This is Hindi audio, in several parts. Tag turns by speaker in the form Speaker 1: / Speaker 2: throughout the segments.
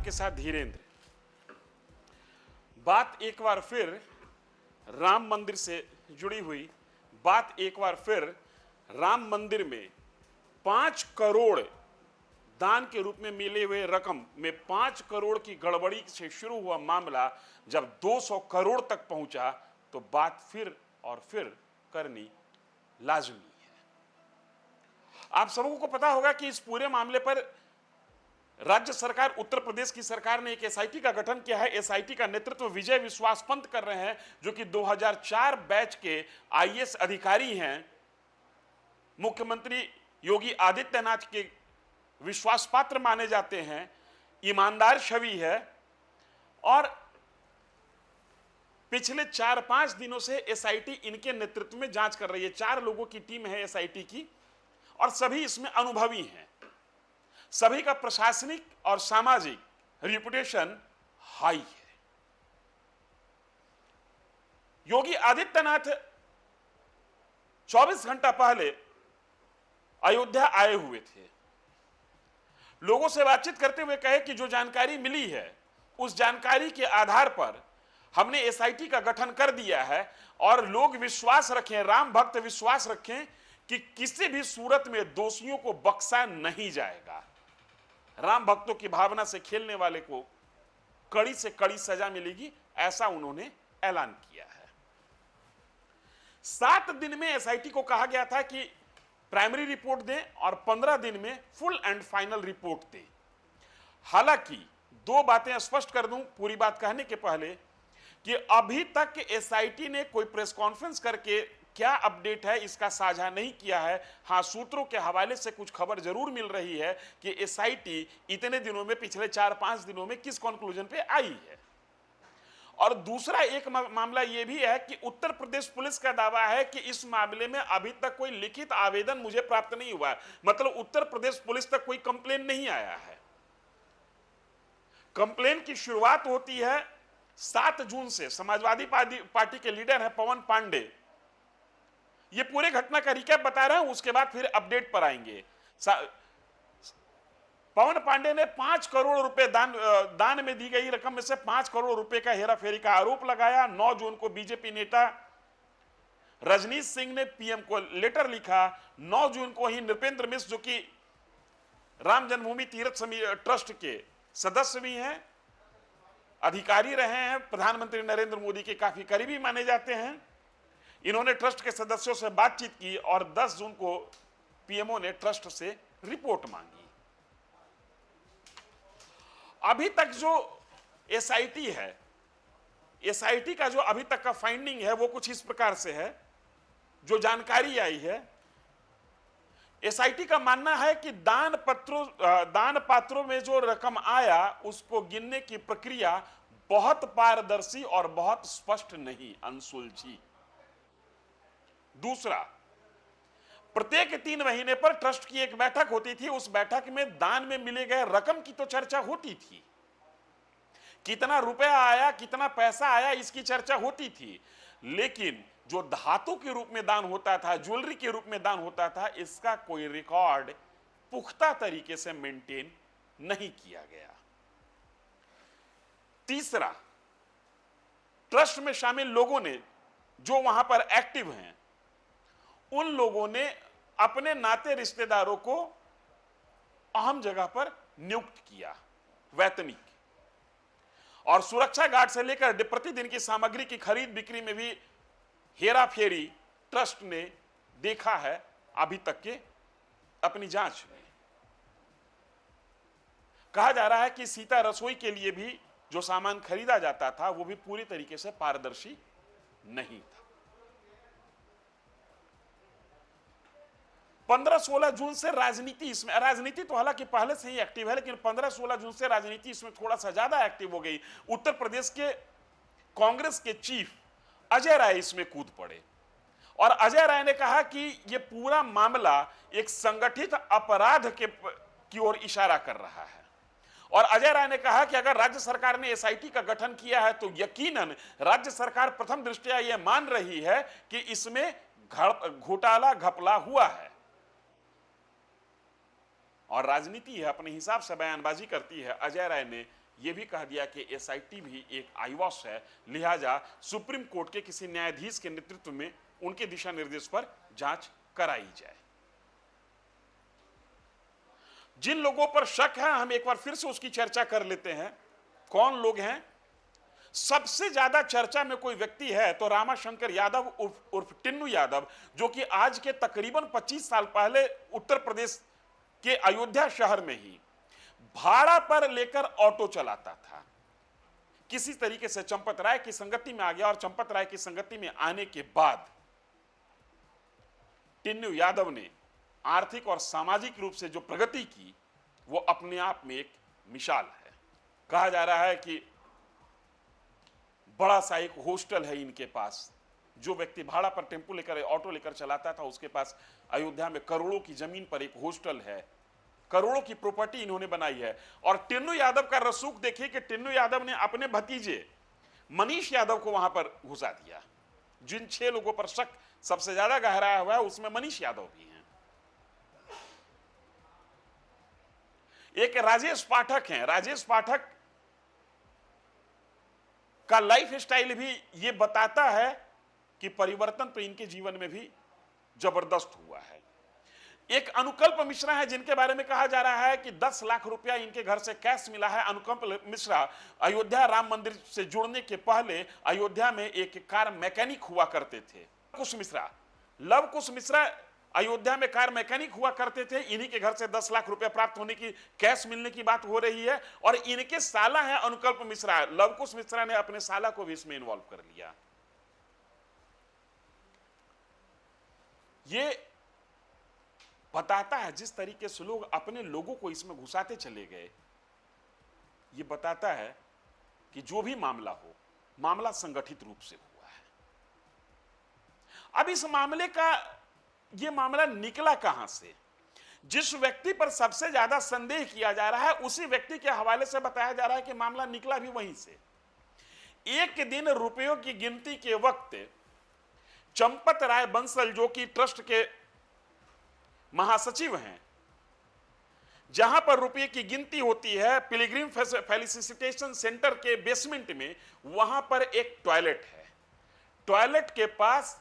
Speaker 1: आपके साथ धीरेन्द्र। बात एक बार फिर राम मंदिर से जुड़ी हुई, बात एक बार फिर राम मंदिर में 5 करोड़ दान के रूप में मिले हुए रकम में 5 करोड़ की गड़बड़ी से शुरू हुआ मामला जब 200 करोड़ तक पहुंचा तो बात फिर और फिर करनी लाजमी है। आप सबको को पता होगा कि इस पूरे मामले पर राज्य सरकार, उत्तर प्रदेश की सरकार ने एक एसआईटी का गठन किया है। एसआईटी का नेतृत्व विजय विश्वास पंत कर रहे हैं, जो कि 2004 बैच के आईएएस अधिकारी हैं, मुख्यमंत्री योगी आदित्यनाथ के विश्वास पात्र माने जाते हैं, ईमानदार छवि है। और पिछले 4-5 दिनों से एसआईटी इनके नेतृत्व में जांच कर रही है। 4 लोगों की टीम है एसआईटी की और सभी इसमें अनुभवी हैं। सभी का प्रशासनिक और सामाजिक रिपुटेशन हाई है। योगी आदित्यनाथ 24 घंटा पहले अयोध्या आए हुए थे। लोगों से बातचीत करते हुए कहे कि जो जानकारी मिली है उस जानकारी के आधार पर हमने एसआईटी का गठन कर दिया है और लोग विश्वास रखें, राम भक्त विश्वास रखें कि किसी भी सूरत में दोषियों को बख्शा नहीं जाएगा। राम भक्तों की भावना से खेलने वाले को कड़ी से कड़ी सजा मिलेगी, ऐसा उन्होंने ऐलान किया है। 7 दिन में एसआईटी को कहा गया था कि प्राइमरी रिपोर्ट दें और 15 दिन में फुल एंड फाइनल रिपोर्ट दें। हालांकि 2 बातें स्पष्ट कर दूं पूरी बात कहने के पहले कि अभी तक एसआईटी ने कोई प्रेस कॉन्फ्रेंस करके क्या अपडेट है इसका साझा नहीं किया है। हां, सूत्रों के हवाले से कुछ खबर जरूर मिल रही है कि एसआईटी इतने दिनों में, पिछले 4-5 दिनों में किस कंक्लूजन पे आई है। और दूसरा एक मामला यह भी है कि उत्तर प्रदेश पुलिस का दावा है कि इस मामले में अभी तक कोई लिखित आवेदन मुझे प्राप्त नहीं हुआ है। मतलब उत्तर प्रदेश पुलिस तक कोई कंप्लेन नहीं आया है। कंप्लेन की शुरुआत होती है 7 जून से। समाजवादी पार्टी के लीडर है पवन पांडे, ये पूरे घटना का रिकैप बता रहे हैं, उसके बाद फिर अपडेट पर आएंगे। पवन पांडे ने 5 करोड़ रुपए दान में दी गई रकम में से 5 करोड़ रुपए का हेराफेरी का आरोप लगाया। 9 जून को बीजेपी नेता रजनीश सिंह ने पीएम को लेटर लिखा। 9 जून को ही नृपेंद्र मिश्र, जो कि राम जन्मभूमि तीर्थ ट्रस्ट के सदस्य भी हैं, अधिकारी रहे हैं, प्रधानमंत्री नरेंद्र मोदी के काफी करीबी माने जाते हैं, इन्होंने ट्रस्ट के सदस्यों से बातचीत की और 10 जून को पीएमओ ने ट्रस्ट से रिपोर्ट मांगी। अभी तक जो एसआईटी है, एसआईटी का जो अभी तक का फाइंडिंग है वो कुछ इस प्रकार से है। जो जानकारी आई है, एसआईटी का मानना है कि दान पात्रों में जो रकम आया उसको गिनने की प्रक्रिया बहुत पारदर्शी और बहुत स्पष्ट नहीं, अनसुलझी। दूसरा, प्रत्येक 3 महीने पर ट्रस्ट की एक बैठक होती थी। उस बैठक में दान में मिले गए रकम की तो चर्चा होती थी, कितना रुपया आया, कितना पैसा आया, इसकी चर्चा होती थी। लेकिन जो धातु के रूप में दान होता था, ज्वेलरी के रूप में दान होता था, इसका कोई रिकॉर्ड पुख्ता तरीके से मेंटेन नहीं किया गया। तीसरा, ट्रस्ट में शामिल लोगों ने, जो वहां पर एक्टिव हैं, उन लोगों ने अपने नाते रिश्तेदारों को अहम जगह पर नियुक्त किया, वैतनिक। और सुरक्षा गार्ड से लेकर प्रतिदिन की सामग्री की खरीद बिक्री में भी हेरा फेरी ट्रस्ट ने देखा है अभी तक के अपनी जांच में। कहा जा रहा है कि सीता रसोई के लिए भी जो सामान खरीदा जाता था वो भी पूरी तरीके से पारदर्शी नहीं था। 15-16 जून से राजनीति इसमें, राजनीति तो हालांकि पहले से ही एक्टिव है, लेकिन 15-16 जून से राजनीति इसमें थोड़ा सा ज्यादा एक्टिव हो गई। उत्तर प्रदेश के कांग्रेस के चीफ अजय राय इसमें कूद पड़े और अजय राय ने कहा कि यह पूरा मामला एक संगठित अपराध की ओर इशारा कर रहा है। और अजय राय ने कहा कि अगर राज्य सरकार ने एसआईटी का गठन किया है तो यकीनन राज्य सरकार प्रथम दृष्टया यह मान रही है कि इसमें घोटाला घपला हुआ है और राजनीति है, अपने हिसाब से बयानबाजी करती है। अजय राय ने यह भी कह दिया कि एसआईटी भी एक आईवॉश है, लिहाजा सुप्रीम कोर्ट के किसी न्यायाधीश के नेतृत्व में उनके दिशा निर्देश पर जांच कराई जाए। जिन लोगों पर शक है हम एक बार फिर से उसकी चर्चा कर लेते हैं। कौन लोग हैं? सबसे ज्यादा चर्चा में कोई व्यक्ति है तो रामाशंकर यादव उर्फ टिन्नू यादव, जो कि आज के तकरीबन 25 साल पहले उत्तर प्रदेश के अयोध्या शहर में ही भाड़ा पर लेकर ऑटो चलाता था। किसी तरीके से चंपत राय की संगति में आ गया और चंपत राय की संगति में आने के बाद टिन्नू यादव ने आर्थिक और सामाजिक रूप से जो प्रगति की वो अपने आप में एक मिसाल है। कहा जा रहा है कि बड़ा सा एक हॉस्टल है इनके पास। जो व्यक्ति भाड़ा पर टेंपो लेकर ऑटो लेकर चलाता था उसके पास अयोध्या में करोड़ों की जमीन पर एक हॉस्टल है, करोड़ों की प्रॉपर्टी इन्होंने बनाई है। और टिन्नू यादव का रसूख देखिए कि टिन्नू यादव ने अपने भतीजे मनीष यादव को वहां पर घुसा दिया। जिन 6 लोगों पर शक सबसे ज्यादा गहराया हुआ है उसमें मनीष यादव भी हैं। एक राजेश पाठक हैं। राजेश पाठक का लाइफ स्टाइल भी ये बताता है कि परिवर्तन तो इनके जीवन में भी जबरदस्त हुआ है। एक अनुकल्प मिश्रा है जिनके बारे में कहा जा रहा है कि 10 लाख रुपया इनके घर से कैश मिला है। अनुकल्प मिश्रा अयोध्या राम मंदिर से जुड़ने के पहले अयोध्या में एक कार मैकेनिक हुआ करते थे। लव कुश मिश्रा अयोध्या में कार मैकेनिक हुआ करते थे। इन्हीं के घर से 10 लाख रुपया प्राप्त होने की, कैश मिलने की बात हो रही है। और इनके साला है अनुकल्प मिश्रा। लवकुश मिश्रा ने अपने साला को भी इसमें इन्वॉल्व कर लिया। ये बताता है जिस तरीके से लोग अपने लोगों को इसमें घुसाते चले गए, ये बताता है कि जो भी मामला हो, मामला संगठित रूप से हुआ है। अब इस मामले का यह मामला निकला कहां से? जिस व्यक्ति पर सबसे ज्यादा संदेह किया जा रहा है उसी व्यक्ति के हवाले से बताया जा रहा है कि मामला निकला भी वहीं से। एक दिन रुपयों की गिनती के वक्त चंपत राय बंसल, जो कि ट्रस्ट के महासचिव हैं, जहां पर रुपये की गिनती होती है पिलग्रिम फेलिसिटेशन सेंटर के बेसमेंट में, वहां पर एक टॉयलेट है। टॉयलेट के पास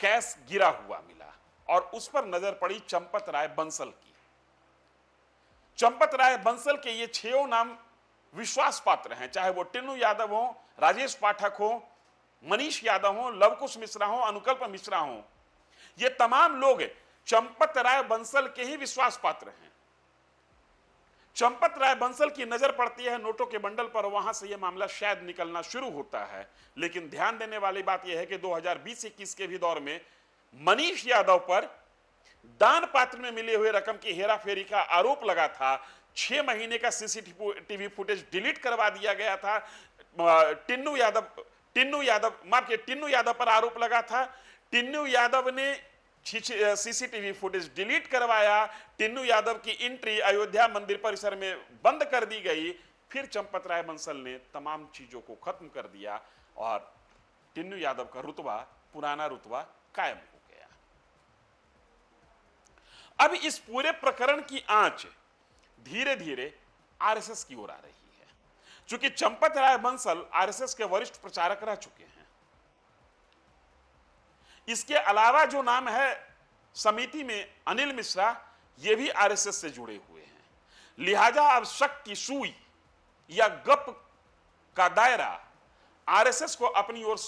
Speaker 1: कैश गिरा हुआ मिला और उस पर नजर पड़ी चंपत राय बंसल की। चंपत राय बंसल के ये 6 नाम विश्वास पात्र हैं, चाहे वो टिन्नू यादव हो, राजेश पाठक हो, मनीष यादव हो, लवकुश मिश्रा हो, अनुकल्प मिश्रा हो। ये तमाम लोग चंपत राय बंसल के ही विश्वास पात्र हैं। चंपत राय बंसल की नजर पड़ती है नोटों के बंडल पर, वहां से यह मामला शायद निकलना शुरू होता है। लेकिन ध्यान देने वाली बात यह है कि 2020-21 के भी दौर में मनीष यादव पर दान पात्र में मिले हुए रकम की हेराफेरी का आरोप लगा था। 6 महीने का सीसीटीवी फुटेज डिलीट करवा दिया गया था। टिन्नू यादव पर आरोप लगा था। टिन्नू यादव ने सीसीटीवी फुटेज डिलीट करवाया। टिन्नू यादव की एंट्री अयोध्या मंदिर परिसर में बंद कर दी गई। फिर चंपत राय बंसल ने तमाम चीजों को खत्म कर दिया और टिन्नू यादव का रुतबा, पुराना रुतबा कायम हो गया। अब इस पूरे प्रकरण की आंच धीरे धीरे आरएसएस की ओर आ रही है। चूंकि चंपत राय बंसल आरएसएस के वरिष्ठ प्रचारक रह चुके हैं। इसके अलावा जो नाम है समिति में अनिल मिश्रा, ये भी आरएसएस से जुड़े हुए हैं। लिहाजा अब शक की सुई या गप का दायरा आरएसएस को अपनी ओर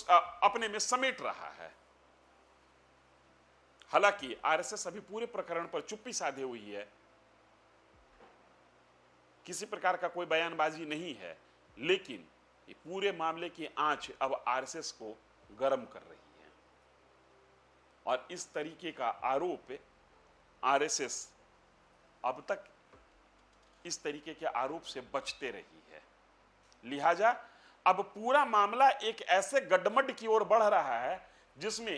Speaker 1: अपने में समेट रहा है। हालांकि आरएसएस अभी पूरे प्रकरण पर चुप्पी साधे हुई है, किसी प्रकार का कोई बयानबाजी नहीं है, लेकिन ये पूरे मामले की आंच अब आरएसएस को गर्म कर रही है। और इस तरीके का आरोप आरएसएस अब तक इस तरीके के आरोप से बचते रही है। लिहाजा अब पूरा मामला एक ऐसे गड्ढमड्ढ की ओर बढ़ रहा है जिसमें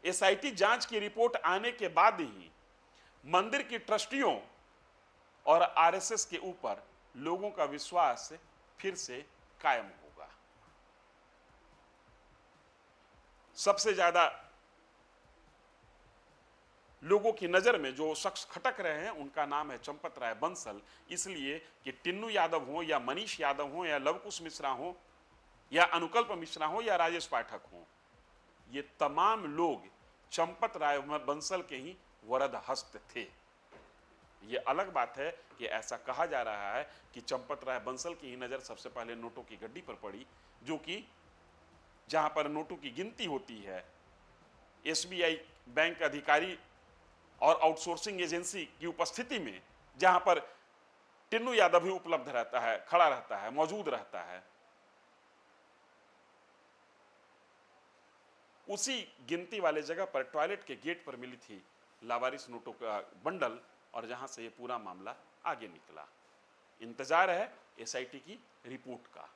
Speaker 1: एसआईटी जांच की रिपोर्ट आने के बाद ही मंदिर की ट्रस्टियों और आरएसएस के ऊपर लोगों का विश्वास फिर से कायम होगा। सबसे ज्यादा लोगों की नज़र में जो शख्स खटक रहे हैं उनका नाम है चंपत राय बंसल, इसलिए कि टिन्नू यादव हो या मनीष यादव हो या लवकुश मिश्रा हो या अनुकल्प मिश्रा हो या राजेश पाठक हो, ये तमाम लोग चंपत राय बंसल के ही वरद हस्त थे। ये अलग बात है कि ऐसा कहा जा रहा है कि चंपत राय बंसल की ही नज़र सबसे पहले नोटों की गड्डी पर पड़ी, जो कि जहां पर नोटों की गिनती होती है, एसबीआई बैंक अधिकारी और आउटसोर्सिंग एजेंसी की उपस्थिति में, जहां पर टिन्नू यादव भी उपलब्ध रहता है, खड़ा रहता है, मौजूद रहता है, उसी गिनती वाले जगह पर टॉयलेट के गेट पर मिली थी लावारिस नोटों का बंडल, और जहां से ये पूरा मामला आगे निकला। इंतजार है एसआईटी की रिपोर्ट का।